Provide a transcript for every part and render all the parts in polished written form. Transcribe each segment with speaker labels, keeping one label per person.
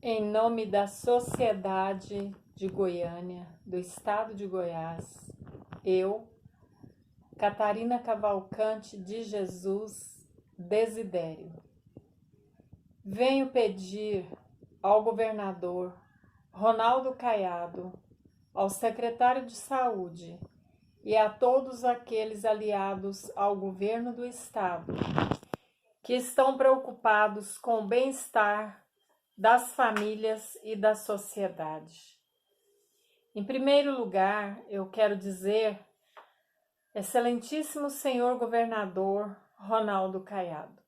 Speaker 1: Em nome da Sociedade de Goiânia, do Estado de Goiás, eu, Catarina Cavalcante de Jesus Desidério, venho pedir ao governador Ronaldo Caiado, ao secretário de Saúde e a todos aqueles aliados ao governo do Estado que estão preocupados com o bem-estar das famílias e da sociedade. Em primeiro lugar, eu quero dizer, Excelentíssimo Senhor Governador Ronaldo Caiado,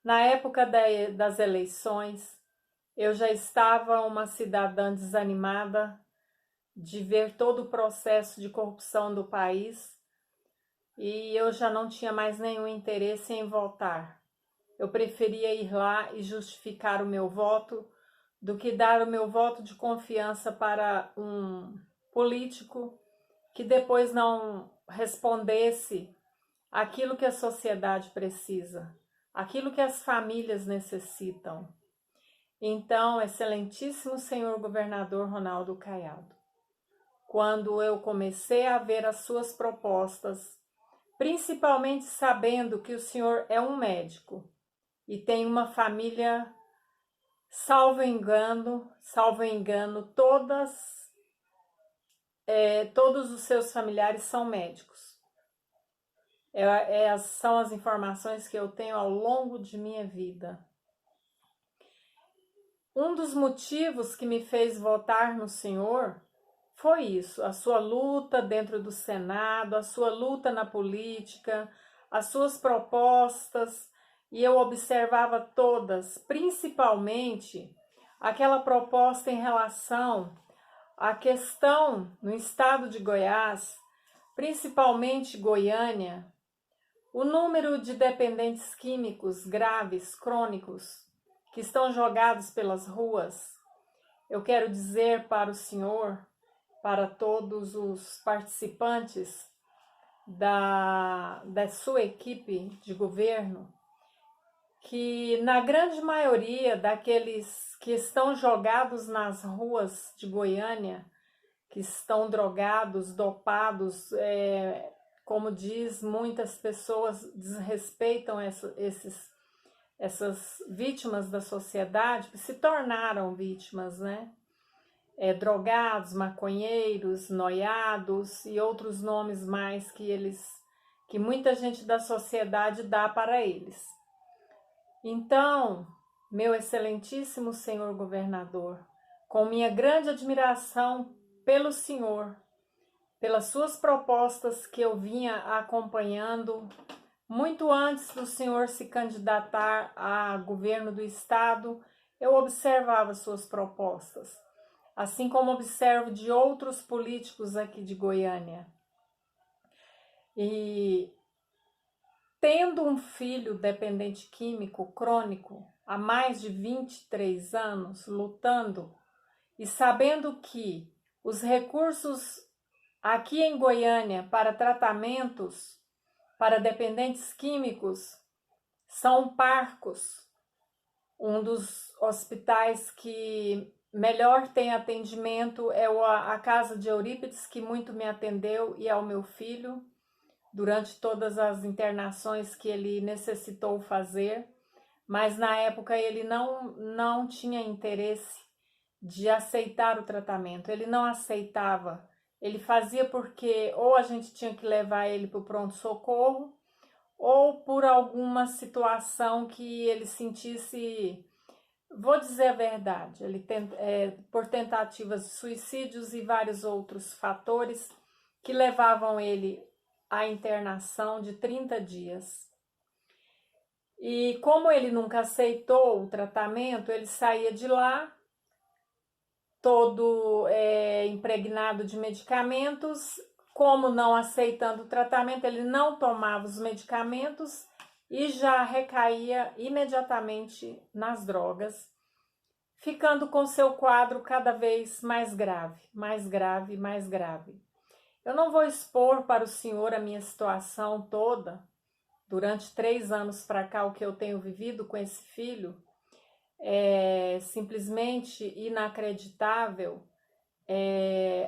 Speaker 1: na época das eleições, eu já estava uma cidadã desanimada de ver todo o processo de corrupção do país e eu já não tinha mais nenhum interesse em votar. Eu preferia ir lá e justificar o meu voto do que dar o meu voto de confiança para um político que depois não respondesse aquilo que a sociedade precisa, aquilo que as famílias necessitam. Então, Excelentíssimo Senhor Governador Ronaldo Caiado, quando eu comecei a ver as suas propostas, principalmente sabendo que o senhor é um médico e tem uma família, salvo engano, todos os seus familiares são médicos. São as informações que eu tenho ao longo de minha vida. Um dos motivos que me fez votar no senhor foi isso, a sua luta dentro do Senado, a sua luta na política, as suas propostas, e eu observava todas, principalmente aquela proposta em relação à questão no estado de Goiás, principalmente Goiânia, o número de dependentes químicos graves, crônicos, que estão jogados pelas ruas. Eu quero dizer para o senhor, para todos os participantes da sua equipe de governo, que na grande maioria daqueles que estão jogados nas ruas de Goiânia, que estão drogados, dopados, como diz, muitas pessoas desrespeitam essas vítimas da sociedade, que se tornaram vítimas, né? Drogados, maconheiros, noiados e outros nomes mais que muita gente da sociedade dá para eles. Então, meu excelentíssimo senhor governador, com minha grande admiração pelo senhor, pelas suas propostas que eu vinha acompanhando muito antes do senhor se candidatar a governo do estado, eu observava suas propostas, assim como observo de outros políticos aqui de Goiânia. E tendo um filho dependente químico crônico há mais de 23 anos lutando e sabendo que os recursos aqui em Goiânia para tratamentos para dependentes químicos são parcos. Um dos hospitais que melhor tem atendimento é a Casa de Eurípides, que muito me atendeu, e ao meu filho, durante todas as internações que ele necessitou fazer, mas na época ele não tinha interesse de aceitar o tratamento, ele não aceitava, ele fazia porque ou a gente tinha que levar ele para o pronto-socorro, ou por alguma situação que ele sentisse, vou dizer a verdade, por tentativas de suicídios e vários outros fatores que levavam ele à internação de 30 dias. E como ele nunca aceitou o tratamento, ele saía de lá todo impregnado de medicamentos. Como não aceitando o tratamento, ele não tomava os medicamentos e já recaía imediatamente nas drogas, ficando com seu quadro cada vez mais grave, mais grave, mais grave. Eu não vou expor para o senhor a minha situação toda, durante 3 anos para cá, o que eu tenho vivido com esse filho, é simplesmente inacreditável.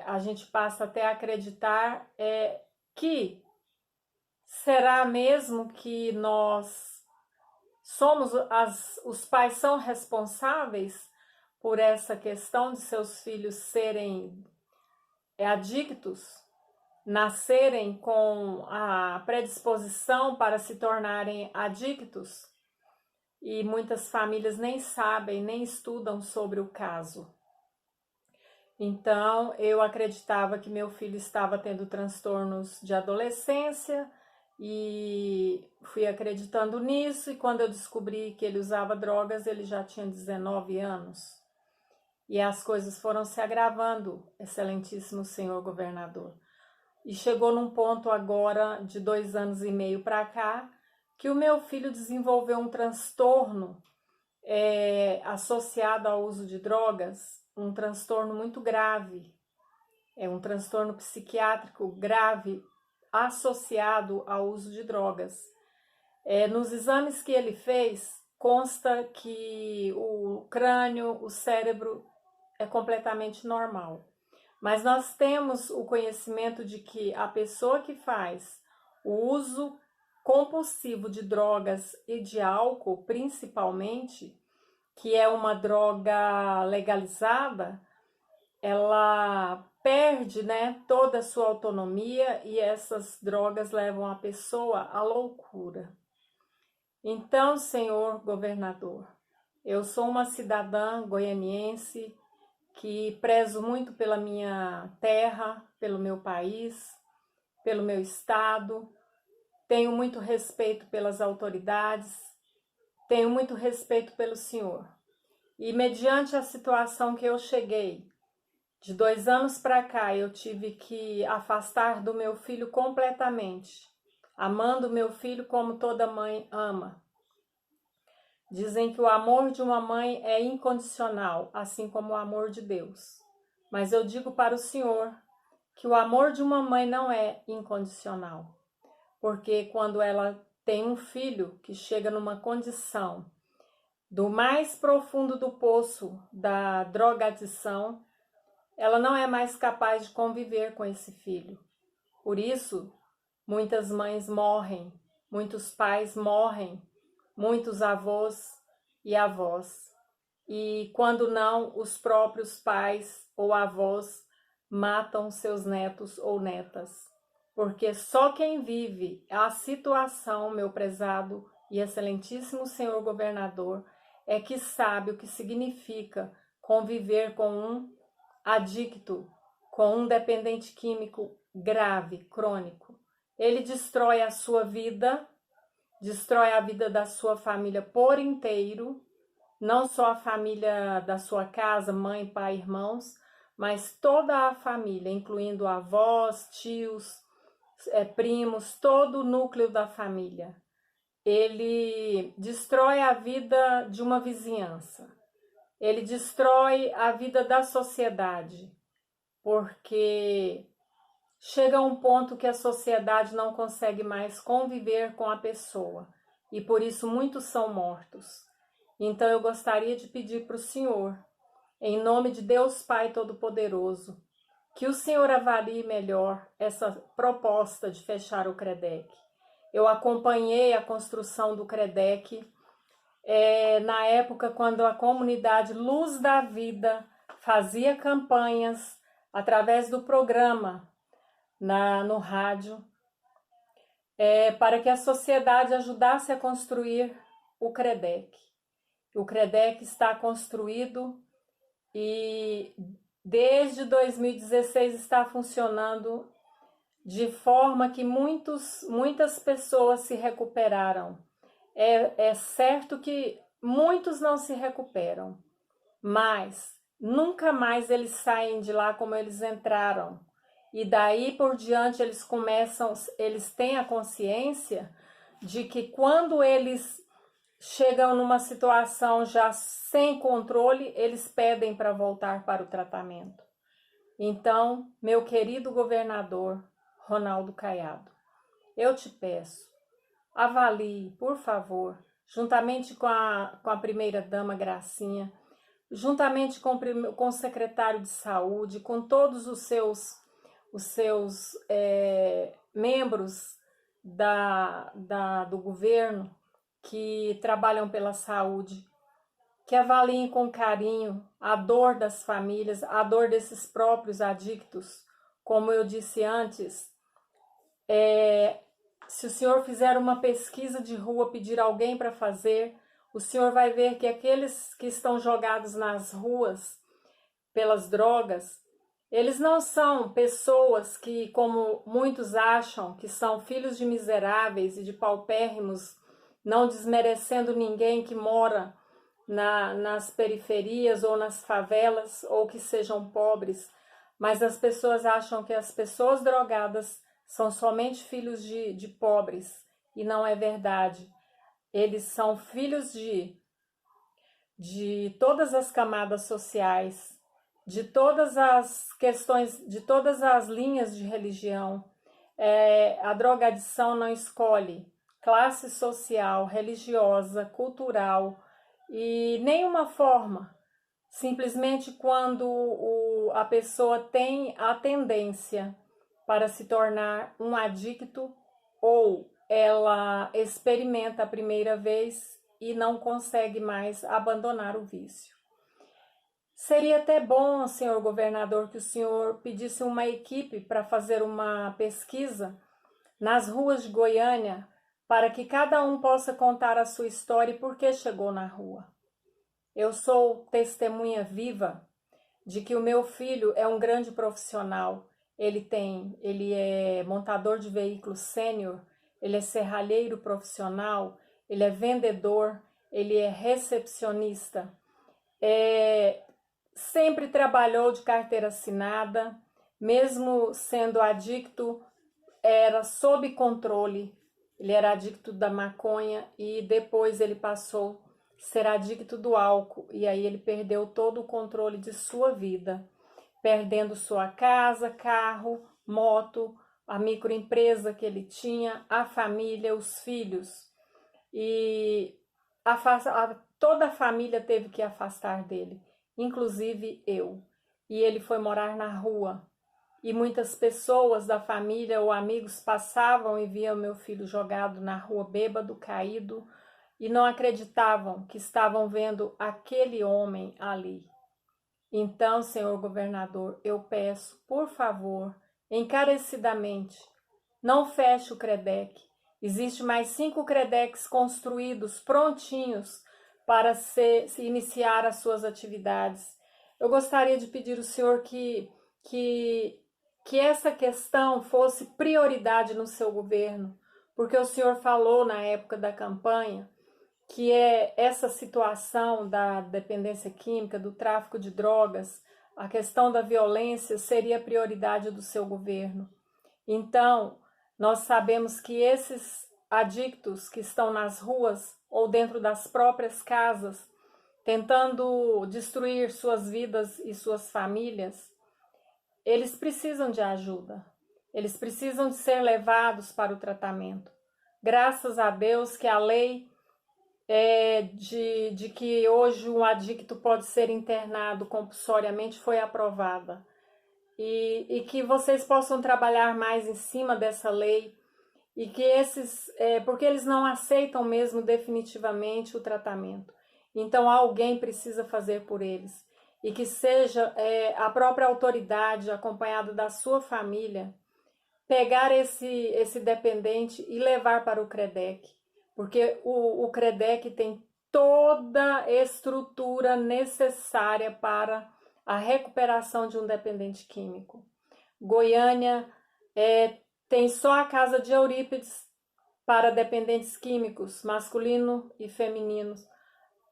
Speaker 1: A gente passa até a acreditar que será mesmo que nós somos os pais são responsáveis por essa questão de seus filhos serem adictos, nascerem com a predisposição para se tornarem adictos, e muitas famílias nem sabem, nem estudam sobre o caso. Então, eu acreditava que meu filho estava tendo transtornos de adolescência e fui acreditando nisso, e quando eu descobri que ele usava drogas, ele já tinha 19 anos. E as coisas foram se agravando, excelentíssimo senhor governador. E chegou num ponto agora, de 2 anos e meio para cá, que o meu filho desenvolveu um transtorno associado ao uso de drogas, um transtorno muito grave, um transtorno psiquiátrico grave associado ao uso de drogas. Nos exames que ele fez, consta que o crânio, o cérebro é completamente normal. Mas nós temos o conhecimento de que a pessoa que faz o uso compulsivo de drogas e de álcool, principalmente, que é uma droga legalizada, ela perde, né, toda a sua autonomia, e essas drogas levam a pessoa à loucura. Então, senhor governador, eu sou uma cidadã goianiense que prezo muito pela minha terra, pelo meu país, pelo meu estado, tenho muito respeito pelas autoridades, tenho muito respeito pelo senhor. E mediante a situação que eu cheguei, de 2 anos para cá, eu tive que afastar do meu filho completamente, amando meu filho como toda mãe ama. Dizem que o amor de uma mãe é incondicional, assim como o amor de Deus. Mas eu digo para o senhor que o amor de uma mãe não é incondicional, porque quando ela tem um filho que chega numa condição do mais profundo do poço da drogadição, ela não é mais capaz de conviver com esse filho. Por isso, muitas mães morrem, muitos pais morrem, muitos avós e avós. E quando não, os próprios pais ou avós matam seus netos ou netas. Porque só quem vive a situação, meu prezado e excelentíssimo senhor governador, é que sabe o que significa conviver com um adicto, com um dependente químico grave, crônico. Ele destrói a sua vida, destrói a vida da sua família por inteiro, não só a família da sua casa, mãe, pai, irmãos, mas toda a família, incluindo avós, tios, primos, todo o núcleo da família. Ele destrói a vida de uma vizinhança. Ele destrói a vida da sociedade, porque chega um ponto que a sociedade não consegue mais conviver com a pessoa, e por isso muitos são mortos. Então eu gostaria de pedir para o senhor, em nome de Deus Pai Todo-Poderoso, que o senhor avalie melhor essa proposta de fechar o CREDEC. Eu acompanhei a construção do CREDEC na época quando a comunidade Luz da Vida fazia campanhas através do programa no rádio, para que a sociedade ajudasse a construir o CREDEC. O CREDEC está construído e desde 2016 está funcionando de forma que muitas pessoas se recuperaram. É certo que muitos não se recuperam, mas nunca mais eles saem de lá como eles entraram. E daí por diante eles têm a consciência de que quando eles chegam numa situação já sem controle, eles pedem para voltar para o tratamento. Então, meu querido governador Ronaldo Caiado, eu te peço, avalie, por favor, juntamente com a primeira-dama Gracinha, juntamente com o secretário de saúde, com todos os seus membros do governo que trabalham pela saúde, que avaliem com carinho a dor das famílias, a dor desses próprios adictos. Como eu disse antes, se o senhor fizer uma pesquisa de rua, pedir alguém para fazer, o senhor vai ver que aqueles que estão jogados nas ruas pelas drogas, eles não são pessoas que, como muitos acham, que são filhos de miseráveis e de paupérrimos, não desmerecendo ninguém que mora nas periferias ou nas favelas ou que sejam pobres, mas as pessoas acham que as pessoas drogadas são somente filhos de pobres, e não é verdade. Eles são filhos de todas as camadas sociais, de todas as questões, de todas as linhas de religião. A drogadição não escolhe classe social, religiosa, cultural e nenhuma forma. Simplesmente quando a pessoa tem a tendência para se tornar um adicto, ou ela experimenta a primeira vez e não consegue mais abandonar o vício. Seria até bom, senhor governador, que o senhor pedisse uma equipe para fazer uma pesquisa nas ruas de Goiânia, para que cada um possa contar a sua história e por que chegou na rua. Eu sou testemunha viva de que o meu filho é um grande profissional. Ele é montador de veículos sênior, ele é serralheiro profissional, ele é vendedor, ele é recepcionista. Sempre trabalhou de carteira assinada, mesmo sendo adicto, era sob controle. Ele era adicto da maconha e depois ele passou a ser adicto do álcool, e aí ele perdeu todo o controle de sua vida, perdendo sua casa, carro, moto, a microempresa que ele tinha, a família, os filhos. E toda a família teve que afastar dele, inclusive eu. E ele foi morar na rua. E muitas pessoas da família ou amigos passavam e viam meu filho jogado na rua, bêbado, caído, e não acreditavam que estavam vendo aquele homem ali. Então, senhor governador, eu peço, por favor, encarecidamente, não feche o CREDEC. Existe mais 5 CREDECs construídos, prontinhos para se iniciar as suas atividades. Eu gostaria de pedir ao senhor que essa questão fosse prioridade no seu governo, porque o senhor falou na época da campanha que essa situação da dependência química, do tráfico de drogas, a questão da violência seria prioridade do seu governo. Então, nós sabemos que esses adictos que estão nas ruas ou dentro das próprias casas, tentando destruir suas vidas e suas famílias, eles precisam de ajuda. Eles precisam de ser levados para o tratamento. Graças a Deus que a lei de que hoje um adicto pode ser internado compulsoriamente foi aprovada. E que vocês possam trabalhar mais em cima dessa lei, e que porque eles não aceitam mesmo definitivamente o tratamento. Então alguém precisa fazer por eles. E que seja a própria autoridade, acompanhada da sua família, pegar esse dependente e levar para o CREDEC. Porque o CREDEC tem toda a estrutura necessária para a recuperação de um dependente químico. Goiânia tem só a Casa de Eurípides para dependentes químicos, masculino e femininos.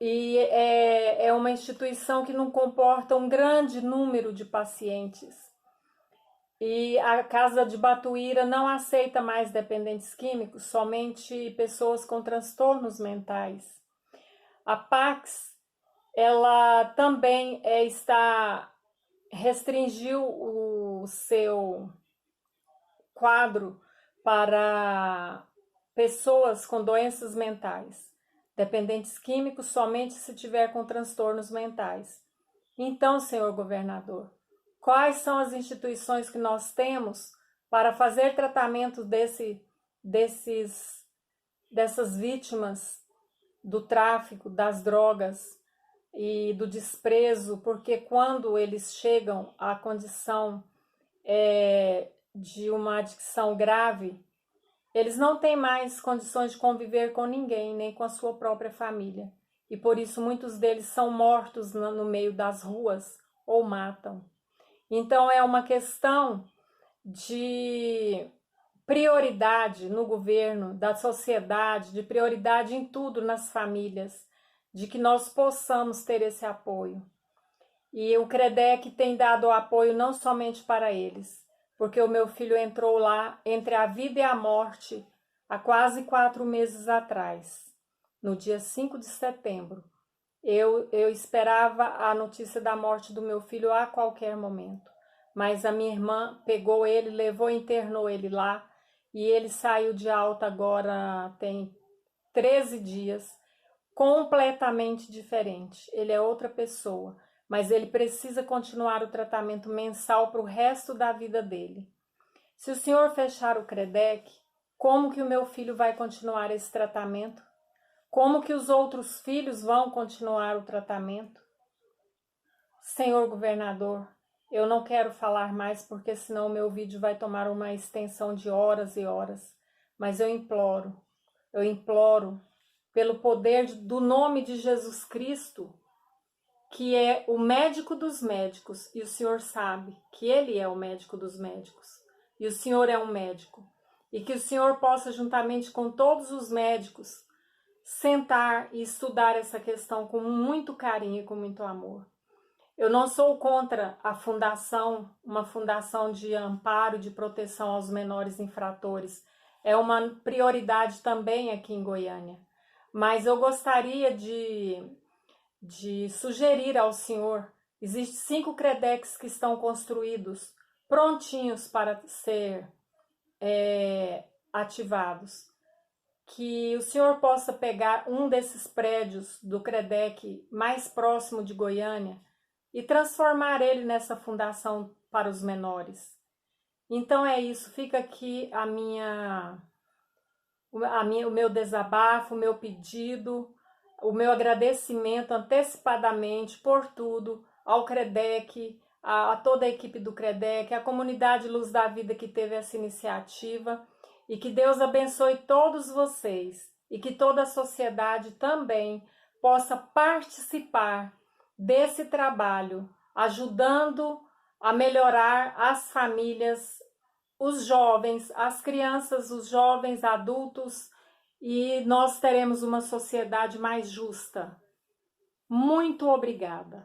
Speaker 1: E é uma instituição que não comporta um grande número de pacientes. E a Casa de Batuíra não aceita mais dependentes químicos, somente pessoas com transtornos mentais. A Pax, ela também restringiu o seu quadro para pessoas com doenças mentais. Dependentes químicos somente se tiver com transtornos mentais. Então, senhor governador, quais são as instituições que nós temos para fazer tratamento dessas vítimas do tráfico, das drogas e do desprezo, porque quando eles chegam à condição de uma adicção grave, eles não têm mais condições de conviver com ninguém, nem com a sua própria família. E por isso muitos deles são mortos no meio das ruas ou matam. Então é uma questão de prioridade no governo, da sociedade, de prioridade em tudo nas famílias, de que nós possamos ter esse apoio. E o CREDEC tem dado apoio não somente para eles, porque o meu filho entrou lá entre a vida e a morte há quase 4 meses atrás, no dia 5 de setembro. Eu esperava a notícia da morte do meu filho a qualquer momento, mas a minha irmã pegou ele, levou e internou ele lá, e ele saiu de alta agora tem 13 dias, completamente diferente. Ele é outra pessoa, mas ele precisa continuar o tratamento mensal para o resto da vida dele. Se o senhor fechar o CREDEC, como que o meu filho vai continuar esse tratamento? Como que os outros filhos vão continuar o tratamento? Senhor governador, eu não quero falar mais porque senão o meu vídeo vai tomar uma extensão de horas e horas, mas eu imploro pelo poder do nome de Jesus Cristo, que é o médico dos médicos, e o senhor sabe que ele é o médico dos médicos, e o senhor é um médico, e que o senhor possa, juntamente com todos os médicos, sentar e estudar essa questão com muito carinho e com muito amor. Eu não sou contra a fundação, uma fundação de amparo, de proteção aos menores infratores. É uma prioridade também aqui em Goiânia. Mas eu gostaria de sugerir ao senhor, existem 5 CREDECs que estão construídos, prontinhos para ser ativados. Que o senhor possa pegar um desses prédios do CREDEC mais próximo de Goiânia e transformar ele nessa fundação para os menores. Então é isso, fica aqui o meu desabafo, o meu pedido, o meu agradecimento antecipadamente por tudo ao CREDEC, a toda a equipe do CREDEC, a comunidade Luz da Vida que teve essa iniciativa, e que Deus abençoe todos vocês e que toda a sociedade também possa participar desse trabalho, ajudando a melhorar as famílias, os jovens, as crianças, os jovens, adultos, e nós teremos uma sociedade mais justa. Muito obrigada.